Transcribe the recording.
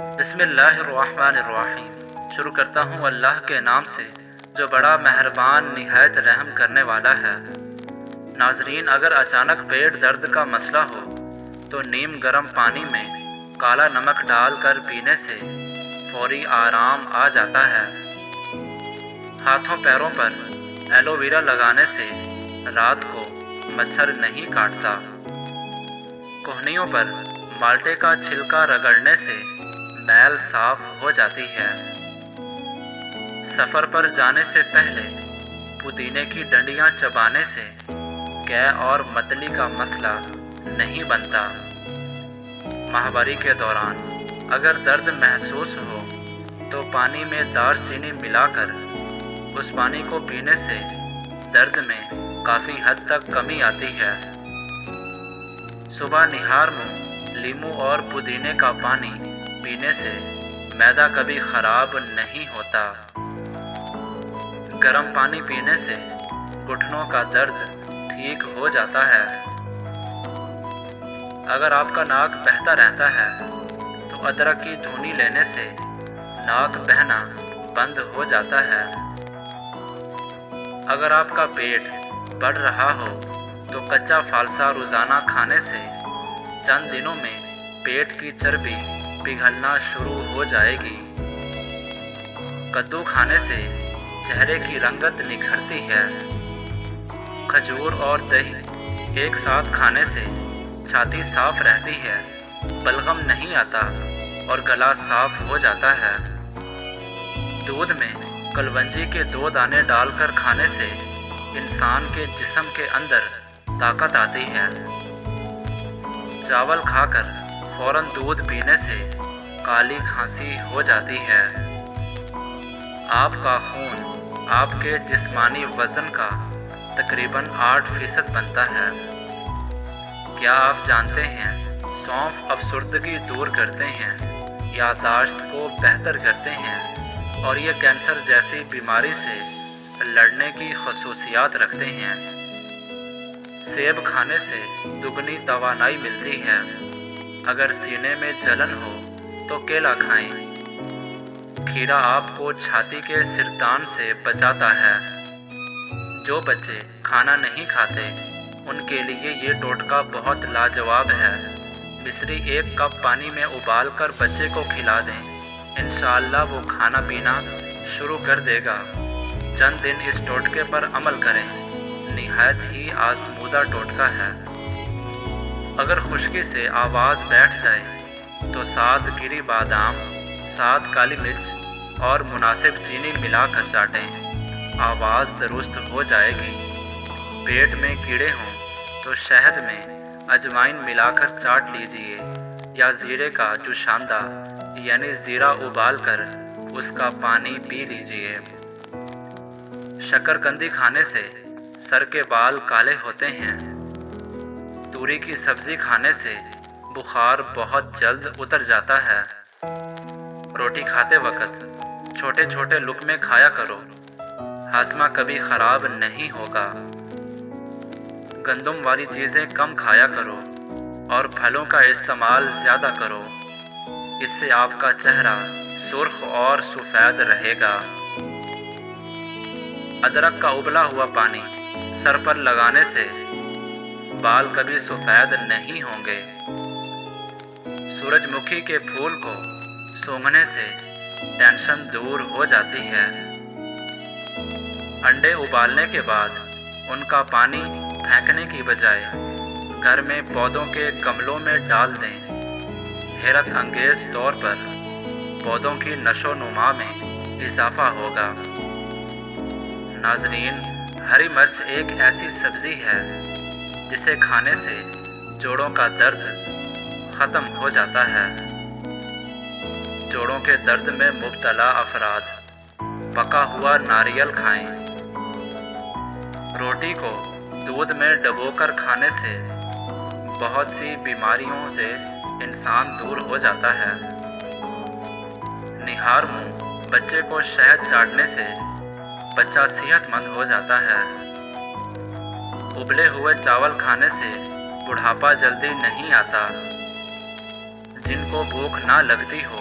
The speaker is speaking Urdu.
بسم اللہ الرحمن الرحیم۔ شروع کرتا ہوں اللہ کے نام سے جو بڑا مہربان نہایت رحم کرنے والا ہے۔ ناظرین، اگر اچانک پیٹ درد کا مسئلہ ہو تو نیم گرم پانی میں کالا نمک ڈال کر پینے سے فوری آرام آ جاتا ہے۔ ہاتھوں پیروں پر ایلو ویرا لگانے سے رات کو مچھر نہیں کاٹتا۔ کوہنیوں پر مالٹے کا چھلکا رگڑنے سے میل صاف ہو جاتی ہے۔ سفر پر جانے سے پہلے پودینے کی ڈنڈیاں چبانے سے قے اور متلی کا مسئلہ نہیں بنتا۔ ماہواری کے دوران اگر درد محسوس ہو تو پانی میں دار چینی ملا کر اس پانی کو پینے سے درد میں کافی حد تک کمی آتی ہے۔ صبح نہار منہ لیموں اور پودینے کا پانی پینے سے معدہ کبھی خراب نہیں ہوتا۔ گرم پانی پینے سے گھٹنوں کا درد ٹھیک ہو جاتا ہے۔ اگر آپ کا ناک بہتا رہتا ہے تو ادرک کی دھونی لینے سے ناک بہنا بند ہو جاتا ہے۔ اگر آپ کا پیٹ بڑھ رہا ہو تو کچا فالسا روزانہ کھانے سے چند دنوں میں پیٹ کی چربی پگھلنا شروع ہو جائے گی۔ کدو کھانے سے چہرے کی رنگت نکھرتی ہے۔ کھجور اور دہی ایک ساتھ کھانے سے چھاتی صاف رہتی ہے، بلغم نہیں آتا اور گلا صاف ہو جاتا ہے۔ دودھ میں کلونجی کے 2 دانے ڈال کر کھانے سے انسان کے جسم کے اندر طاقت آتی ہے۔ چاول کھا کر فوراً دودھ پینے سے کالی کھانسی ہو جاتی ہے۔ آپ کا خون آپ کے جسمانی وزن کا تقریباً 8% بنتا ہے۔ کیا آپ جانتے ہیں سونف افسردگی دور کرتے ہیں، یادداشت کو بہتر کرتے ہیں اور یہ کینسر جیسی بیماری سے لڑنے کی خصوصیات رکھتے ہیں۔ سیب کھانے سے دگنی توانائی ملتی ہے۔ اگر سینے میں جلن ہو تو کیلا کھائیں۔ کھیرا آپ کو چھاتی کے سرطان سے بچاتا ہے۔ جو بچے کھانا نہیں کھاتے ان کے لیے یہ ٹوٹکا بہت لاجواب ہے۔ مصری 1 کپ پانی میں ابال کر بچے کو کھلا دیں، انشاءاللہ وہ کھانا پینا شروع کر دے گا۔ چند دن اس ٹوٹکے پر عمل کریں، نہایت ہی آزمودہ ٹوٹکا ہے۔ اگر خشکی سے آواز بیٹھ جائے تو 7 گری بادام، 7 کالی مرچ اور مناسب چینی ملا کر چاٹیں، آواز درست ہو جائے گی۔ پیٹ میں کیڑے ہوں تو شہد میں اجوائن ملا کر چاٹ لیجئے یا زیرے کا جوشاندہ یعنی زیرہ ابال کر اس کا پانی پی لیجئے۔ شکرکندی کھانے سے سر کے بال کالے ہوتے ہیں۔ توری کی سبزی کھانے سے بخار بہت جلد اتر جاتا ہے۔ روٹی کھاتے وقت چھوٹے چھوٹے لقمے کھایا کرو، ہاضمہ کبھی خراب نہیں ہوگا۔ گندم والی چیزیں کم کھایا کرو اور پھلوں کا استعمال زیادہ کرو، اس سے آپ کا چہرہ سرخ اور سفید رہے گا۔ ادرک کا ابلا ہوا پانی سر پر لگانے سے بال کبھی سفید نہیں ہوں گے۔ سورج مکھی کے پھول کو سونگھنے سے ٹینشن دور ہو جاتی ہے۔ انڈے ابالنے کے بعد ان کا پانی پھینکنے کی بجائے گھر میں پودوں کے گملوں میں ڈال دیں، حیرت انگیز طور پر پودوں کی نشو و نما میں اضافہ ہوگا۔ ناظرین، ہری مرچ ایک ایسی سبزی ہے جسے کھانے سے جوڑوں کا درد ختم ہو جاتا ہے۔ جوڑوں کے درد میں مبتلا افراد پکا ہوا ناریل کھائیں۔ روٹی کو دودھ میں ڈبو کر کھانے سے بہت سی بیماریوں سے انسان دور ہو جاتا ہے۔ نہار منہ بچے کو شہد چاٹنے سے بچہ صحت مند ہو جاتا ہے۔ ابلے ہوئے چاول کھانے سے بڑھاپا جلدی نہیں آتا۔ جن کو بھوک نہ لگتی ہو